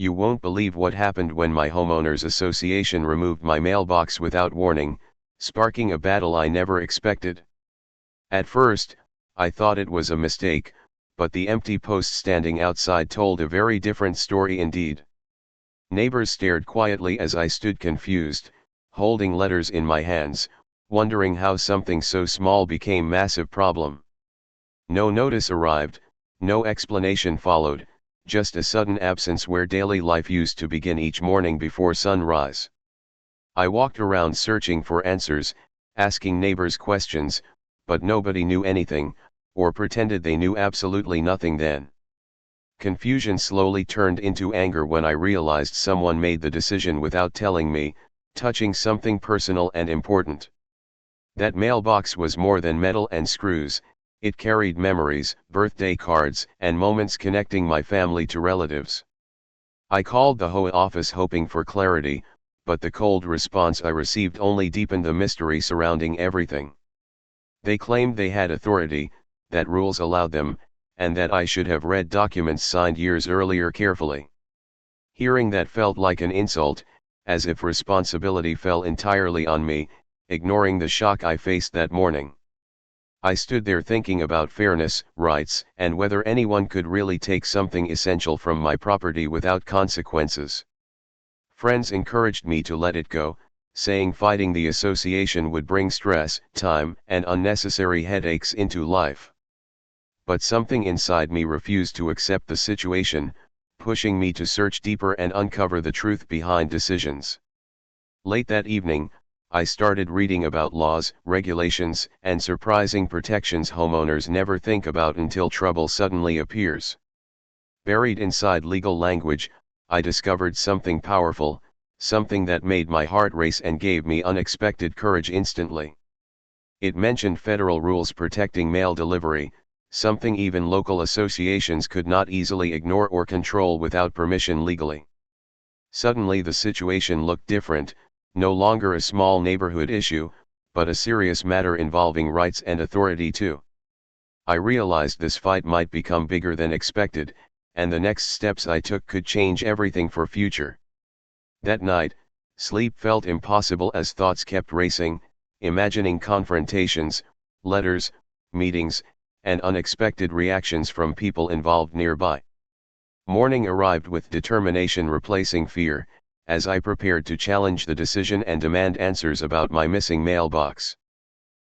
You won't believe what happened when my homeowners association removed my mailbox without warning, sparking a battle I never expected. At first, I thought it was a mistake, but the empty post standing outside told a very different story indeed. Neighbors stared quietly as I stood confused, holding letters in my hands, wondering how something so small became massive problem. No notice arrived, no explanation followed, just a sudden absence where daily life used to begin each morning before sunrise. I walked around searching for answers, asking neighbors questions, but nobody knew anything, or pretended they knew absolutely nothing then. Confusion slowly turned into anger when I realized someone made the decision without telling me, touching something personal and important. That mailbox was more than metal and screws. It carried memories, birthday cards, and moments connecting my family to relatives. I called the HOA office hoping for clarity, but the cold response I received only deepened the mystery surrounding everything. They claimed they had authority, that rules allowed them, and that I should have read documents signed years earlier carefully. Hearing that felt like an insult, as if responsibility fell entirely on me, ignoring the shock I faced that morning. I stood there thinking about fairness, rights, and whether anyone could really take something essential from my property without consequences. Friends encouraged me to let it go, saying fighting the association would bring stress, time, and unnecessary headaches into life. But something inside me refused to accept the situation, pushing me to search deeper and uncover the truth behind decisions. Late that evening, I started reading about laws, regulations, and surprising protections homeowners never think about until trouble suddenly appears. Buried inside legal language, I discovered something powerful, something that made my heart race and gave me unexpected courage instantly. It mentioned federal rules protecting mail delivery, something even local associations could not easily ignore or control without permission legally. Suddenly the situation looked different. No longer a small neighborhood issue, but a serious matter involving rights and authority too. I realized this fight might become bigger than expected, and the next steps I took could change everything for future. That night, sleep felt impossible as thoughts kept racing, imagining confrontations, letters, meetings, and unexpected reactions from people involved nearby. Morning arrived with determination replacing fear, as I prepared to challenge the decision and demand answers about my missing mailbox.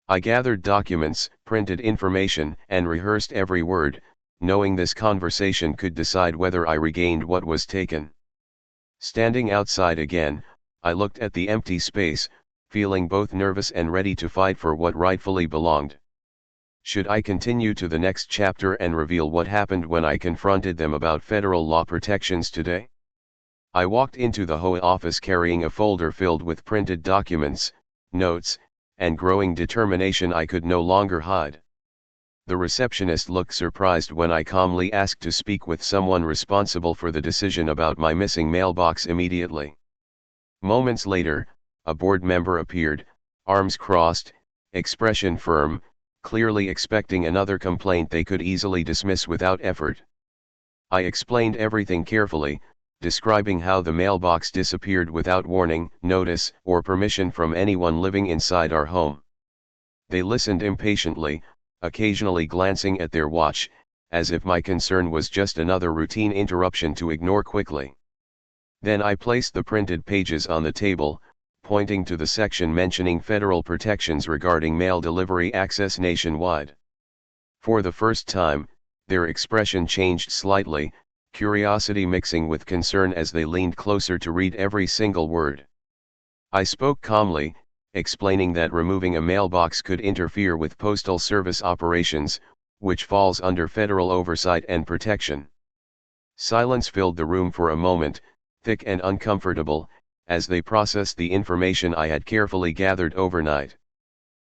I gathered documents, printed information, and rehearsed every word, knowing this conversation could decide whether I regained what was taken. Standing outside again, I looked at the empty space, feeling both nervous and ready to fight for what rightfully belonged. Should I continue to the next chapter and reveal what happened when I confronted them about federal law protections today? I walked into the HOA office carrying a folder filled with printed documents, notes, and growing determination I could no longer hide. The receptionist looked surprised when I calmly asked to speak with someone responsible for the decision about my missing mailbox immediately. Moments later, a board member appeared, arms crossed, expression firm, clearly expecting another complaint they could easily dismiss without effort. I explained everything carefully, describing how the mailbox disappeared without warning, notice, or permission from anyone living inside our home. They listened impatiently, occasionally glancing at their watch, as if my concern was just another routine interruption to ignore quickly. Then I placed the printed pages on the table, pointing to the section mentioning federal protections regarding mail delivery access nationwide. For the first time, their expression changed slightly, curiosity mixing with concern as they leaned closer to read every single word. I spoke calmly, explaining that removing a mailbox could interfere with postal service operations, which falls under federal oversight and protection. Silence filled the room for a moment, thick and uncomfortable, as they processed the information I had carefully gathered overnight.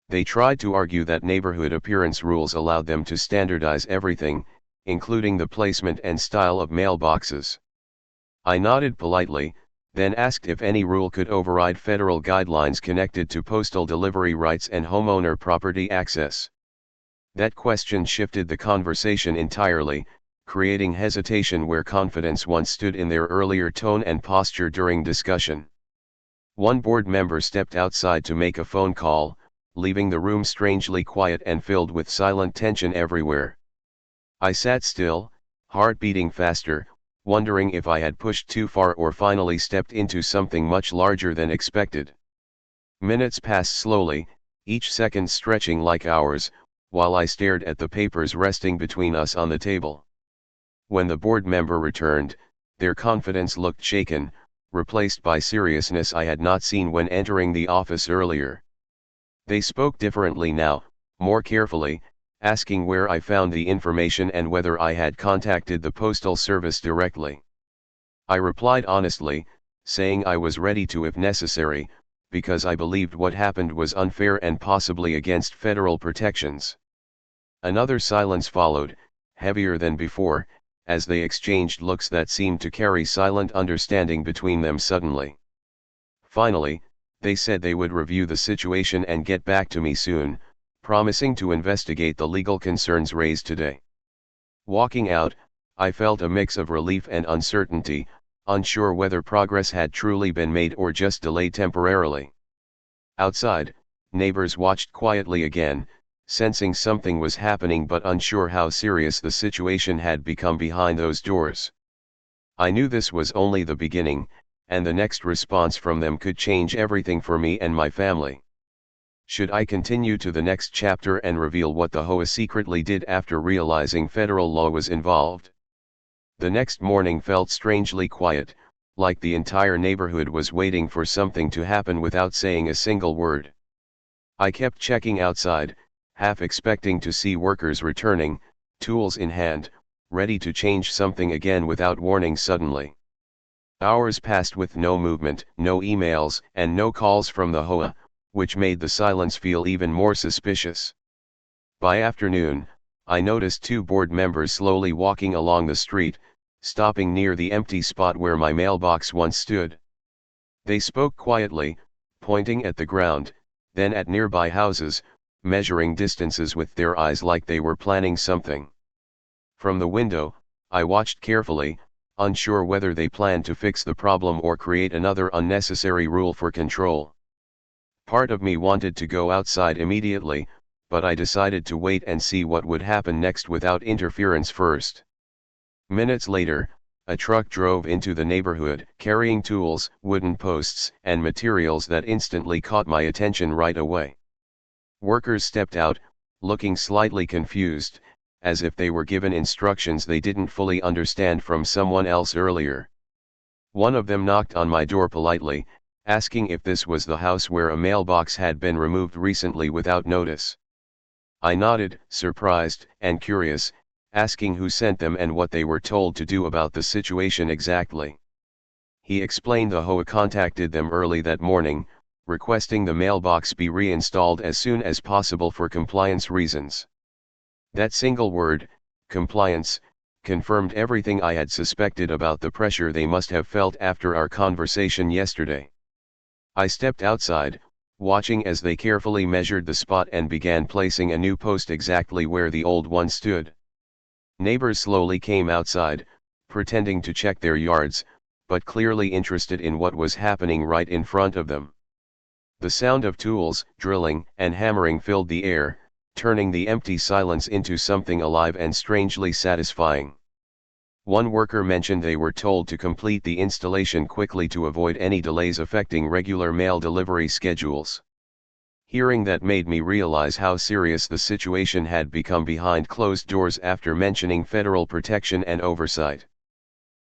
They tried to argue that neighborhood appearance rules allowed them to standardize everything, including the placement and style of mailboxes. I nodded politely, then asked if any rule could override federal guidelines connected to postal delivery rights and homeowner property access. That question shifted the conversation entirely, creating hesitation where confidence once stood in their earlier tone and posture during discussion. One board member stepped outside to make a phone call, leaving the room strangely quiet and filled with silent tension everywhere. I sat still, heart beating faster, wondering if I had pushed too far or finally stepped into something much larger than expected. Minutes passed slowly, each second stretching like hours, while I stared at the papers resting between us on the table. When the board member returned, their confidence looked shaken, replaced by seriousness I had not seen when entering the office earlier. They spoke differently now, more carefully, asking where I found the information and whether I had contacted the Postal Service directly. I replied honestly, saying I was ready to if necessary, because I believed what happened was unfair and possibly against federal protections. Another silence followed, heavier than before, as they exchanged looks that seemed to carry silent understanding between them suddenly. Finally, they said they would review the situation and get back to me soon, promising to investigate the legal concerns raised today. Walking out, I felt a mix of relief and uncertainty, unsure whether progress had truly been made or just delayed temporarily. Outside, neighbors watched quietly again, sensing something was happening but unsure how serious the situation had become behind those doors. I knew this was only the beginning, and the next response from them could change everything for me and my family. Should I continue to the next chapter and reveal what the HOA secretly did after realizing federal law was involved? The next morning felt strangely quiet, like the entire neighborhood was waiting for something to happen without saying a single word. I kept checking outside, half expecting to see workers returning, tools in hand, ready to change something again without warning suddenly. Hours passed with no movement, no emails, and no calls from the HOA, which made the silence feel even more suspicious. By afternoon, I noticed two board members slowly walking along the street, stopping near the empty spot where my mailbox once stood. They spoke quietly, pointing at the ground, then at nearby houses, measuring distances with their eyes like they were planning something. From the window, I watched carefully, unsure whether they planned to fix the problem or create another unnecessary rule for control. Part of me wanted to go outside immediately, but I decided to wait and see what would happen next without interference first. Minutes later, a truck drove into the neighborhood, carrying tools, wooden posts, and materials that instantly caught my attention right away. Workers stepped out, looking slightly confused, as if they were given instructions they didn't fully understand from someone else earlier. One of them knocked on my door politely, asking if this was the house where a mailbox had been removed recently without notice. I nodded, surprised and curious, asking who sent them and what they were told to do about the situation exactly. He explained the HOA contacted them early that morning, requesting the mailbox be reinstalled as soon as possible for compliance reasons. That single word, compliance, confirmed everything I had suspected about the pressure they must have felt after our conversation yesterday. I stepped outside, watching as they carefully measured the spot and began placing a new post exactly where the old one stood. Neighbors slowly came outside, pretending to check their yards, but clearly interested in what was happening right in front of them. The sound of tools, drilling, and hammering filled the air, turning the empty silence into something alive and strangely satisfying. One worker mentioned they were told to complete the installation quickly to avoid any delays affecting regular mail delivery schedules. Hearing that made me realize how serious the situation had become behind closed doors after mentioning federal protection and oversight.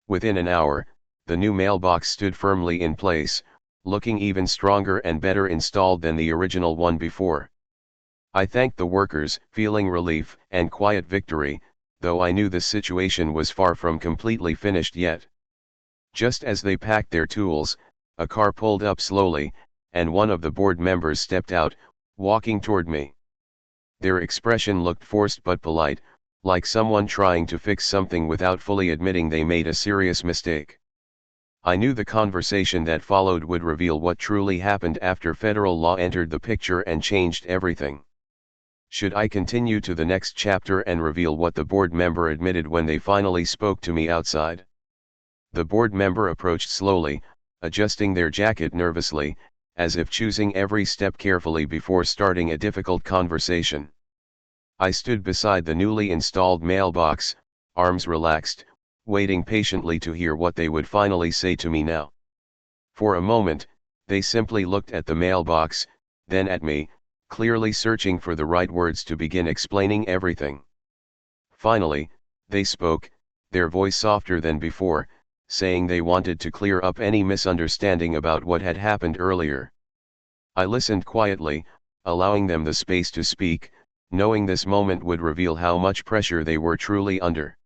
Within an hour, the new mailbox stood firmly in place, looking even stronger and better installed than the original one before. I thanked the workers, feeling relief and quiet victory, though I knew the situation was far from completely finished yet. Just as they packed their tools, a car pulled up slowly, and one of the board members stepped out, walking toward me. Their expression looked forced but polite, like someone trying to fix something without fully admitting they made a serious mistake. I knew the conversation that followed would reveal what truly happened after federal law entered the picture and changed everything. Should I continue to the next chapter and reveal what the board member admitted when they finally spoke to me outside? The board member approached slowly, adjusting their jacket nervously, as if choosing every step carefully before starting a difficult conversation. I stood beside the newly installed mailbox, arms relaxed, waiting patiently to hear what they would finally say to me now. For a moment, they simply looked at the mailbox, then at me, clearly searching for the right words to begin explaining everything. Finally, they spoke, their voice softer than before, saying they wanted to clear up any misunderstanding about what had happened earlier. I listened quietly, allowing them the space to speak, knowing this moment would reveal how much pressure they were truly under.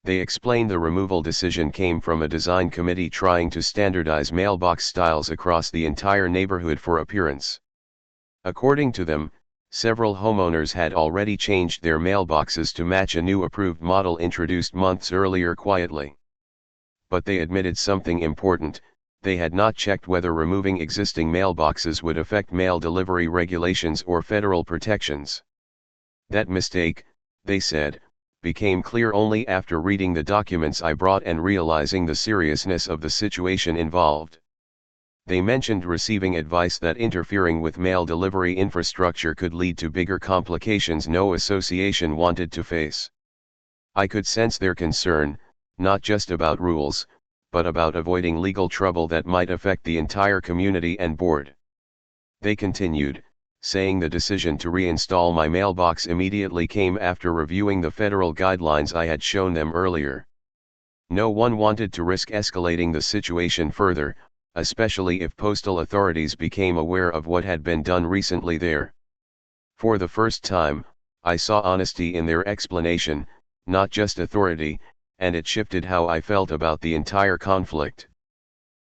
They explained the removal decision came from a design committee trying to standardize mailbox styles across the entire neighborhood for appearance. According to them, several homeowners had already changed their mailboxes to match a new approved model introduced months earlier quietly. But they admitted something important: they had not checked whether removing existing mailboxes would affect mail delivery regulations or federal protections. That mistake, they said, became clear only after reading the documents I brought and realizing the seriousness of the situation involved. They mentioned receiving advice that interfering with mail delivery infrastructure could lead to bigger complications no association wanted to face. I could sense their concern, not just about rules, but about avoiding legal trouble that might affect the entire community and board. They continued, saying the decision to reinstall my mailbox immediately came after reviewing the federal guidelines I had shown them earlier. No one wanted to risk escalating the situation further, especially if postal authorities became aware of what had been done recently there. For the first time, I saw honesty in their explanation, not just authority, and it shifted how I felt about the entire conflict.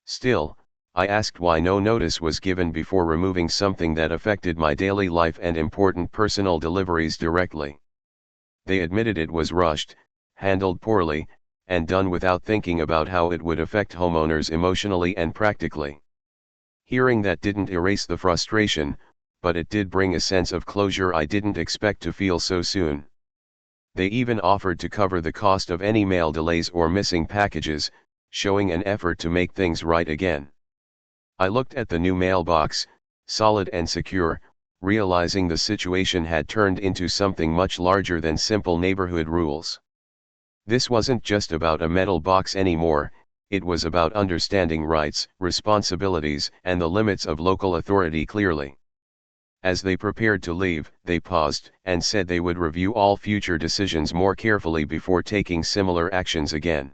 Still, I asked why no notice was given before removing something that affected my daily life and important personal deliveries directly. They admitted it was rushed, handled poorly, and done without thinking about how it would affect homeowners emotionally and practically. Hearing that didn't erase the frustration, but it did bring a sense of closure I didn't expect to feel so soon. They even offered to cover the cost of any mail delays or missing packages, showing an effort to make things right again. I looked at the new mailbox, solid and secure, realizing the situation had turned into something much larger than simple neighborhood rules. This wasn't just about a metal box anymore, it was about understanding rights, responsibilities, and the limits of local authority clearly. As they prepared to leave, they paused and said they would review all future decisions more carefully before taking similar actions again.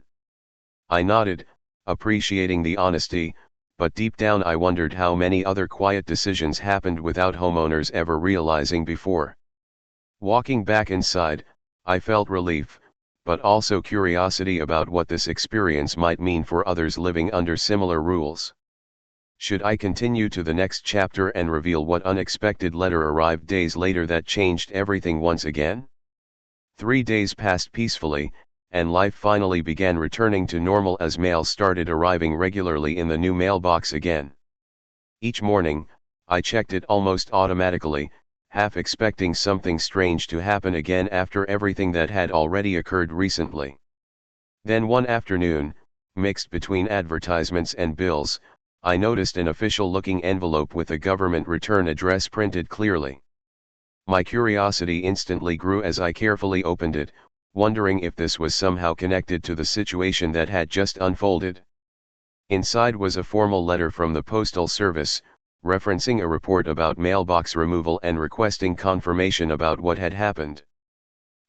I nodded, appreciating the honesty, but deep down I wondered how many other quiet decisions happened without homeowners ever realizing before. Walking back inside, I felt relief, but also curiosity about what this experience might mean for others living under similar rules. Should I continue to the next chapter and reveal what unexpected letter arrived days later that changed everything once again? 3 days passed peacefully, and life finally began returning to normal as mail started arriving regularly in the new mailbox again. Each morning, I checked it almost automatically, half expecting something strange to happen again after everything that had already occurred recently. Then one afternoon, mixed between advertisements and bills, I noticed an official-looking envelope with a government return address printed clearly. My curiosity instantly grew as I carefully opened it, wondering if this was somehow connected to the situation that had just unfolded. Inside was a formal letter from the Postal Service, referencing a report about mailbox removal and requesting confirmation about what had happened.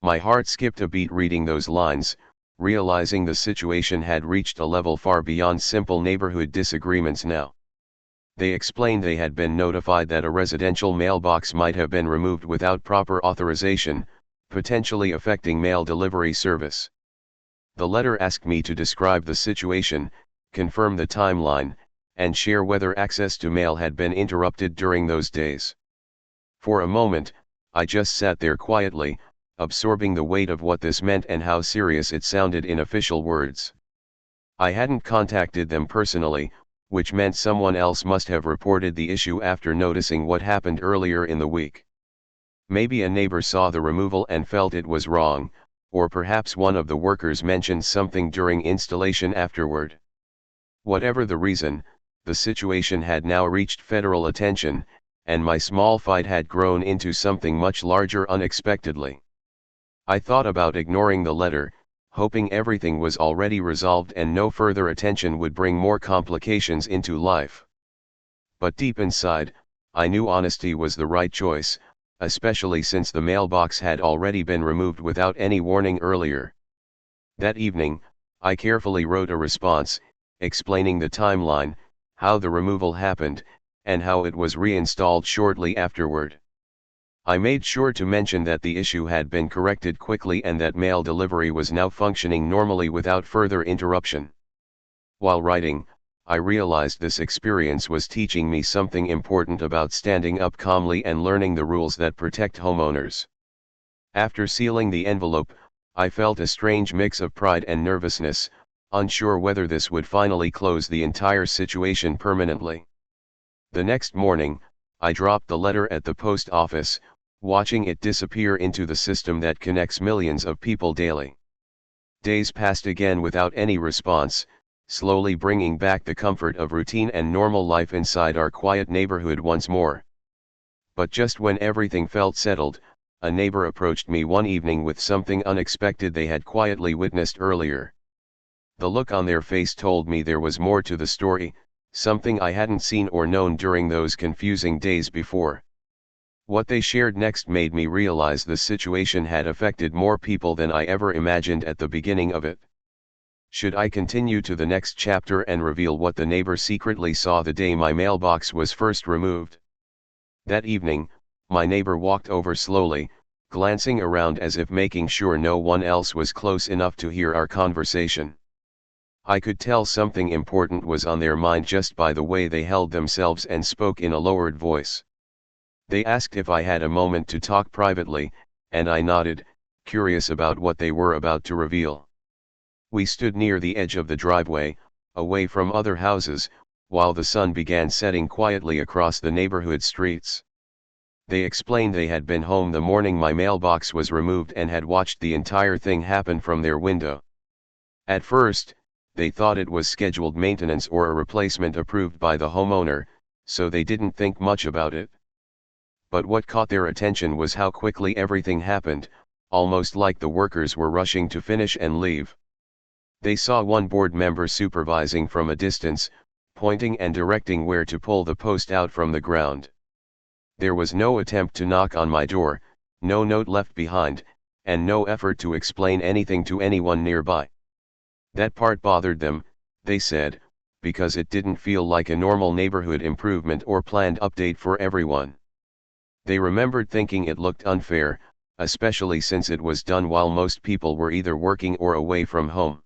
My heart skipped a beat reading those lines, realizing the situation had reached a level far beyond simple neighborhood disagreements now. They explained they had been notified that a residential mailbox might have been removed without proper authorization, potentially affecting mail delivery service. The letter asked me to describe the situation, confirm the timeline, and share whether access to mail had been interrupted during those days. For a moment, I just sat there quietly, absorbing the weight of what this meant and how serious it sounded in official words. I hadn't contacted them personally, which meant someone else must have reported the issue after noticing what happened earlier in the week. Maybe a neighbor saw the removal and felt it was wrong, or perhaps one of the workers mentioned something during installation afterward. Whatever the reason, the situation had now reached federal attention, and my small fight had grown into something much larger unexpectedly. I thought about ignoring the letter, hoping everything was already resolved and no further attention would bring more complications into life. But deep inside, I knew honesty was the right choice, especially since the mailbox had already been removed without any warning earlier. That evening, I carefully wrote a response, explaining the timeline, how the removal happened, and how it was reinstalled shortly afterward. I made sure to mention that the issue had been corrected quickly and that mail delivery was now functioning normally without further interruption. While writing, I realized this experience was teaching me something important about standing up calmly and learning the rules that protect homeowners. After sealing the envelope, I felt a strange mix of pride and nervousness, unsure whether this would finally close the entire situation permanently. The next morning, I dropped the letter at the post office, watching it disappear into the system that connects millions of people daily. Days passed again without any response, slowly bringing back the comfort of routine and normal life inside our quiet neighborhood once more. But just when everything felt settled, a neighbor approached me one evening with something unexpected they had quietly witnessed earlier. The look on their face told me there was more to the story, something I hadn't seen or known during those confusing days before. What they shared next made me realize the situation had affected more people than I ever imagined at the beginning of it. Should I continue to the next chapter and reveal what the neighbor secretly saw the day my mailbox was first removed? That evening, my neighbor walked over slowly, glancing around as if making sure no one else was close enough to hear our conversation. I could tell something important was on their mind just by the way they held themselves and spoke in a lowered voice. They asked if I had a moment to talk privately, and I nodded, curious about what they were about to reveal. We stood near the edge of the driveway, away from other houses, while the sun began setting quietly across the neighborhood streets. They explained they had been home the morning my mailbox was removed and had watched the entire thing happen from their window. At first, they thought it was scheduled maintenance or a replacement approved by the homeowner, so they didn't think much about it. But what caught their attention was how quickly everything happened, almost like the workers were rushing to finish and leave. They saw one board member supervising from a distance, pointing and directing where to pull the post out from the ground. There was no attempt to knock on my door, no note left behind, and no effort to explain anything to anyone nearby. That part bothered them, they said, because it didn't feel like a normal neighborhood improvement or planned update for everyone. They remembered thinking it looked unfair, especially since it was done while most people were either working or away from home.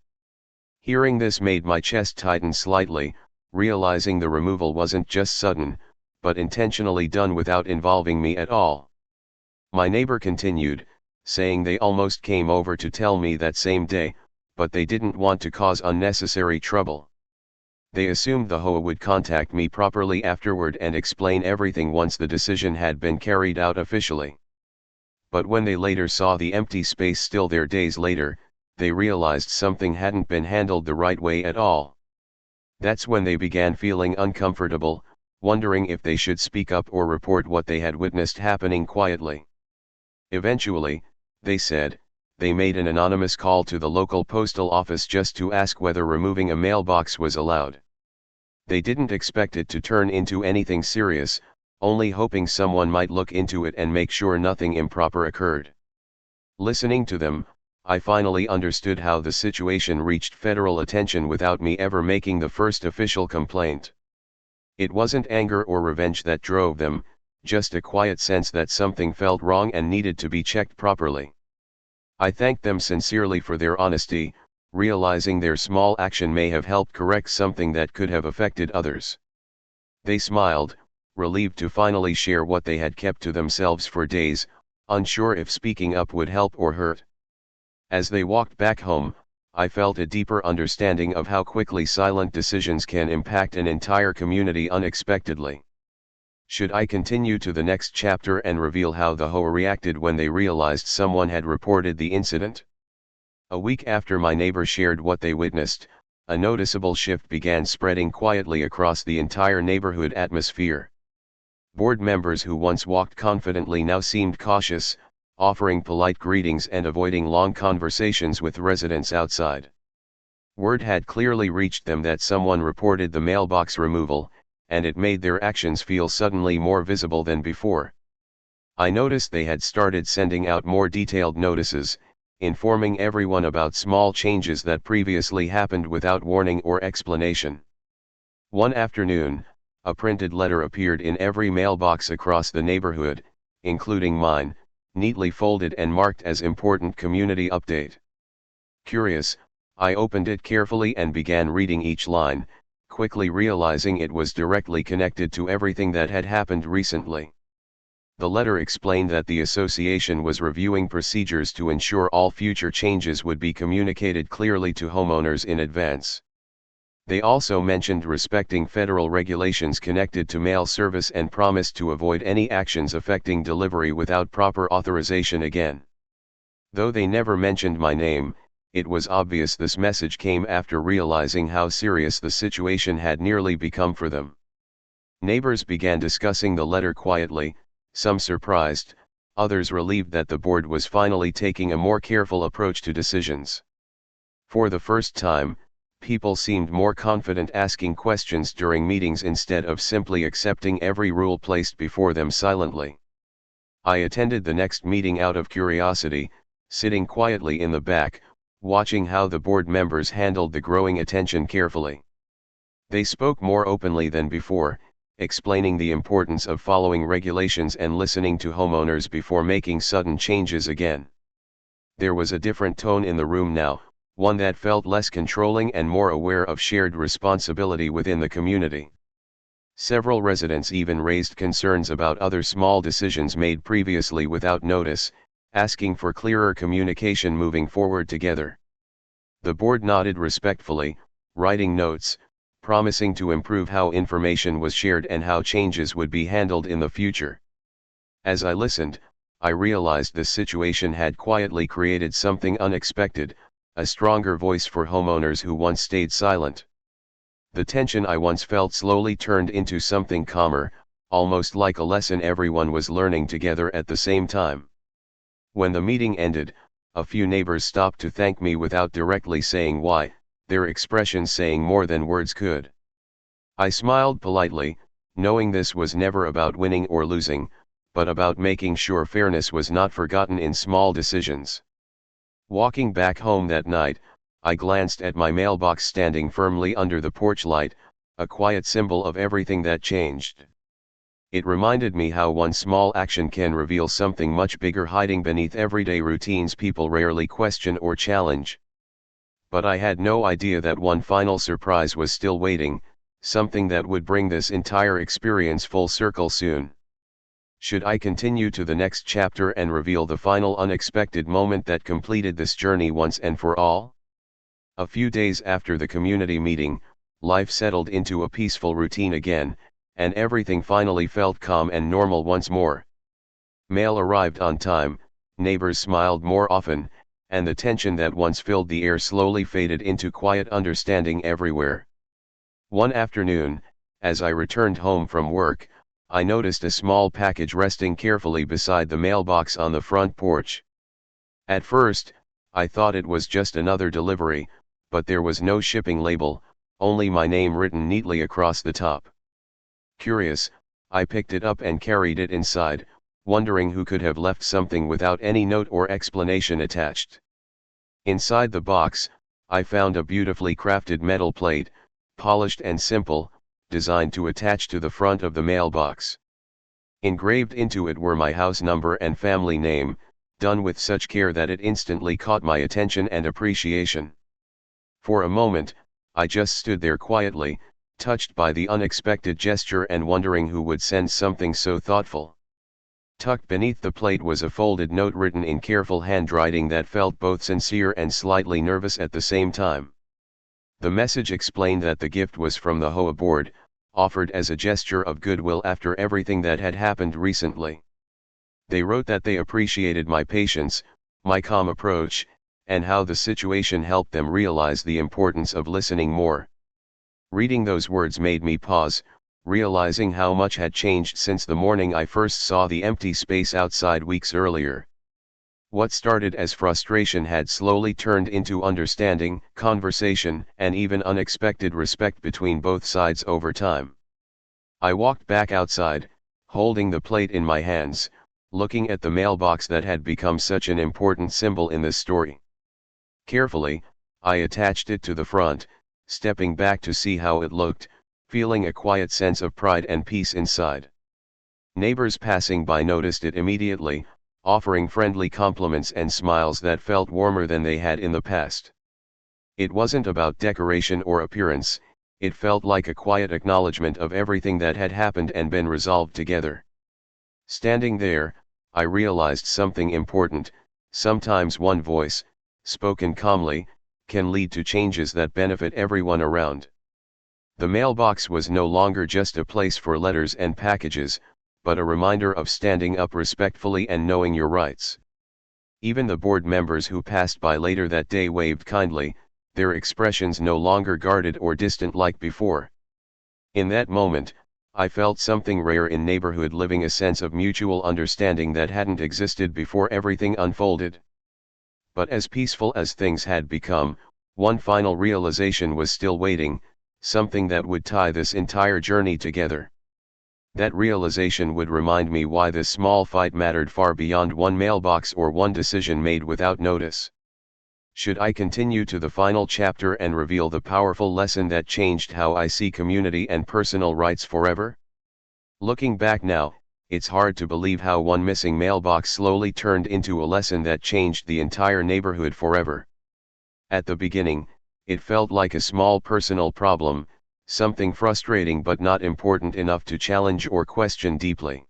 Hearing this made my chest tighten slightly, realizing the removal wasn't just sudden, but intentionally done without involving me at all. My neighbor continued, saying they almost came over to tell me that same day, but they didn't want to cause unnecessary trouble. They assumed the HOA would contact me properly afterward and explain everything once the decision had been carried out officially. But when they later saw the empty space still there days later, they realized something hadn't been handled the right way at all. That's when they began feeling uncomfortable, wondering if they should speak up or report what they had witnessed happening quietly. Eventually, they said, they made an anonymous call to the local postal office just to ask whether removing a mailbox was allowed. They didn't expect it to turn into anything serious, only hoping someone might look into it and make sure nothing improper occurred. Listening to them, I finally understood how the situation reached federal attention without me ever making the first official complaint. It wasn't anger or revenge that drove them, just a quiet sense that something felt wrong and needed to be checked properly. I thanked them sincerely for their honesty, realizing their small action may have helped correct something that could have affected others. They smiled, relieved to finally share what they had kept to themselves for days, unsure if speaking up would help or hurt. As they walked back home, I felt a deeper understanding of how quickly silent decisions can impact an entire community unexpectedly. Should I continue to the next chapter and reveal how the HOA reacted when they realized someone had reported the incident? A week after my neighbor shared what they witnessed, a noticeable shift began spreading quietly across the entire neighborhood atmosphere. Board members who once walked confidently now seemed cautious, offering polite greetings and avoiding long conversations with residents outside. Word had clearly reached them that someone reported the mailbox removal, and it made their actions feel suddenly more visible than before. I noticed they had started sending out more detailed notices, informing everyone about small changes that previously happened without warning or explanation. One afternoon, a printed letter appeared in every mailbox across the neighborhood, including mine, neatly folded and marked as important community update. Curious, I opened it carefully and began reading each line, quickly realizing it was directly connected to everything that had happened recently. The letter explained that the association was reviewing procedures to ensure all future changes would be communicated clearly to homeowners in advance. They also mentioned respecting federal regulations connected to mail service and promised to avoid any actions affecting delivery without proper authorization again. Though they never mentioned my name, it was obvious this message came after realizing how serious the situation had nearly become for them. Neighbors began discussing the letter quietly, some surprised, others relieved that the board was finally taking a more careful approach to decisions. For the first time, people seemed more confident asking questions during meetings instead of simply accepting every rule placed before them silently. I attended the next meeting out of curiosity, sitting quietly in the back, watching how the board members handled the growing attention carefully. They spoke more openly than before, explaining the importance of following regulations and listening to homeowners before making sudden changes again. There was a different tone in the room now, one that felt less controlling and more aware of shared responsibility within the community. Several residents even raised concerns about other small decisions made previously without notice, asking for clearer communication moving forward together. The board nodded respectfully, writing notes, promising to improve how information was shared and how changes would be handled in the future. As I listened, I realized this situation had quietly created something unexpected, a stronger voice for homeowners who once stayed silent. The tension I once felt slowly turned into something calmer, almost like a lesson everyone was learning together at the same time. When the meeting ended, a few neighbors stopped to thank me without directly saying why, their expressions saying more than words could. I smiled politely, knowing this was never about winning or losing, but about making sure fairness was not forgotten in small decisions. Walking back home that night, I glanced at my mailbox standing firmly under the porch light, a quiet symbol of everything that changed. It reminded me how one small action can reveal something much bigger hiding beneath everyday routines people rarely question or challenge. But I had no idea that one final surprise was still waiting, something that would bring this entire experience full circle soon. Should I continue to the next chapter and reveal the final unexpected moment that completed this journey once and for all? A few days after the community meeting, life settled into a peaceful routine again, and everything finally felt calm and normal once more. Mail arrived on time, neighbors smiled more often, and the tension that once filled the air slowly faded into quiet understanding everywhere. One afternoon, as I returned home from work, I noticed a small package resting carefully beside the mailbox on the front porch. At first, I thought it was just another delivery, but there was no shipping label, only my name written neatly across the top. Curious, I picked it up and carried it inside, wondering who could have left something without any note or explanation attached. Inside the box, I found a beautifully crafted metal plate, polished and simple, designed to attach to the front of the mailbox. Engraved into it were my house number and family name, done with such care that it instantly caught my attention and appreciation. For a moment, I just stood there quietly, touched by the unexpected gesture and wondering who would send something so thoughtful. Tucked beneath the plate was a folded note written in careful handwriting that felt both sincere and slightly nervous at the same time. The message explained that the gift was from the HOA board, offered as a gesture of goodwill after everything that had happened recently. They wrote that they appreciated my patience, my calm approach, and how the situation helped them realize the importance of listening more. Reading those words made me pause, realizing how much had changed since the morning I first saw the empty space outside weeks earlier. What started as frustration had slowly turned into understanding, conversation, and even unexpected respect between both sides over time. I walked back outside, holding the plate in my hands, looking at the mailbox that had become such an important symbol in this story. Carefully, I attached it to the front, stepping back to see how it looked, feeling a quiet sense of pride and peace inside. Neighbors passing by noticed it immediately, offering friendly compliments and smiles that felt warmer than they had in the past. It wasn't about decoration or appearance, it felt like a quiet acknowledgement of everything that had happened and been resolved together. Standing there, I realized something important: sometimes one voice, spoken calmly, can lead to changes that benefit everyone around. The mailbox was no longer just a place for letters and packages, but a reminder of standing up respectfully and knowing your rights. Even the board members who passed by later that day waved kindly, their expressions no longer guarded or distant like before. In that moment, I felt something rare in neighborhood living: a sense of mutual understanding that hadn't existed before everything unfolded. But as peaceful as things had become, one final realization was still waiting, something that would tie this entire journey together. That realization would remind me why this small fight mattered far beyond one mailbox or one decision made without notice. Should I continue to the final chapter and reveal the powerful lesson that changed how I see community and personal rights forever? Looking back now, it's hard to believe how one missing mailbox slowly turned into a lesson that changed the entire neighborhood forever. At the beginning, it felt like a small personal problem, something frustrating but not important enough to challenge or question deeply.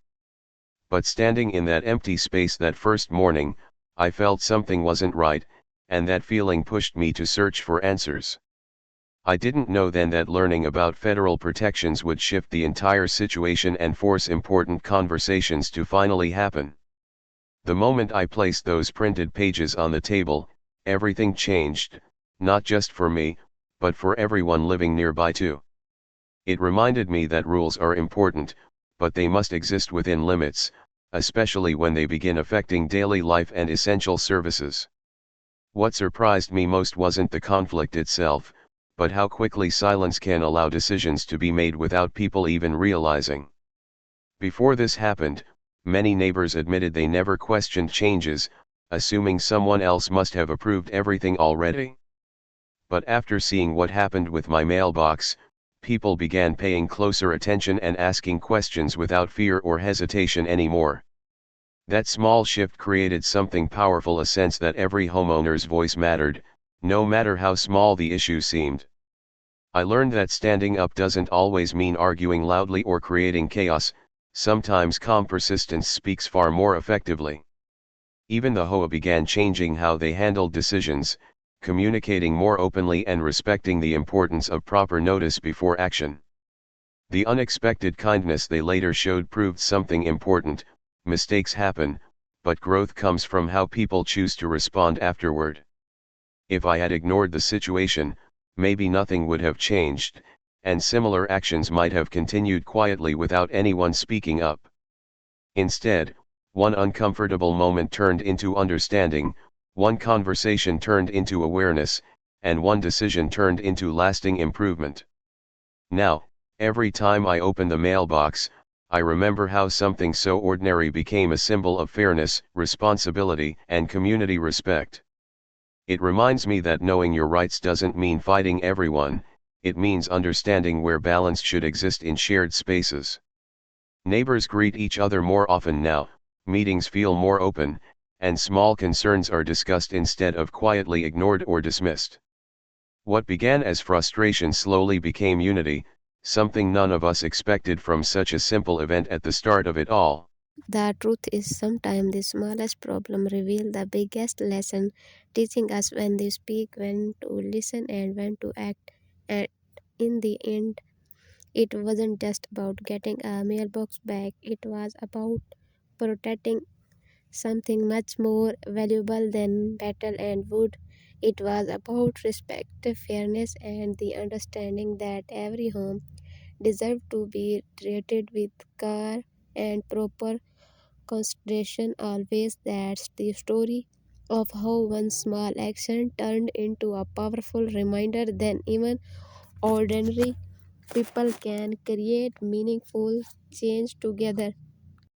But standing in that empty space that first morning, I felt something wasn't right, and that feeling pushed me to search for answers. I didn't know then that learning about federal protections would shift the entire situation and force important conversations to finally happen. The moment I placed those printed pages on the table, everything changed, not just for me, but for everyone living nearby too. It reminded me that rules are important, but they must exist within limits, especially when they begin affecting daily life and essential services. What surprised me most wasn't the conflict itself, but how quickly silence can allow decisions to be made without people even realizing. Before this happened, many neighbors admitted they never questioned changes, assuming someone else must have approved everything already. But after seeing what happened with my mailbox, people began paying closer attention and asking questions without fear or hesitation anymore. That small shift created something powerful: a sense that every homeowner's voice mattered, no matter how small the issue seemed. I learned that standing up doesn't always mean arguing loudly or creating chaos; sometimes calm persistence speaks far more effectively. Even the HOA began changing how they handled decisions, communicating more openly and respecting the importance of proper notice before action. The unexpected kindness they later showed proved something important: mistakes happen, but growth comes from how people choose to respond afterward. If I had ignored the situation, maybe nothing would have changed, and similar actions might have continued quietly without anyone speaking up. Instead, one uncomfortable moment turned into understanding, one conversation turned into awareness, and one decision turned into lasting improvement. Now, every time I open the mailbox, I remember how something so ordinary became a symbol of fairness, responsibility, and community respect. It reminds me that knowing your rights doesn't mean fighting everyone, it means understanding where balance should exist in shared spaces. Neighbors greet each other more often now, meetings feel more open, and small concerns are discussed instead of quietly ignored or dismissed. What began as frustration slowly became unity, something none of us expected from such a simple event at the start of it all. The truth is, sometimes the smallest problem reveal the biggest lesson, teaching us when to speak, when to listen, and when to act. And in the end, It wasn't just about getting a mailbox back, it was about protecting something much more valuable than metal and wood. It was about respect, fairness, and the understanding that every home deserved to be treated with care and proper consideration. Always, that's the story of how one small action turned into a powerful reminder that even ordinary people can create meaningful change together.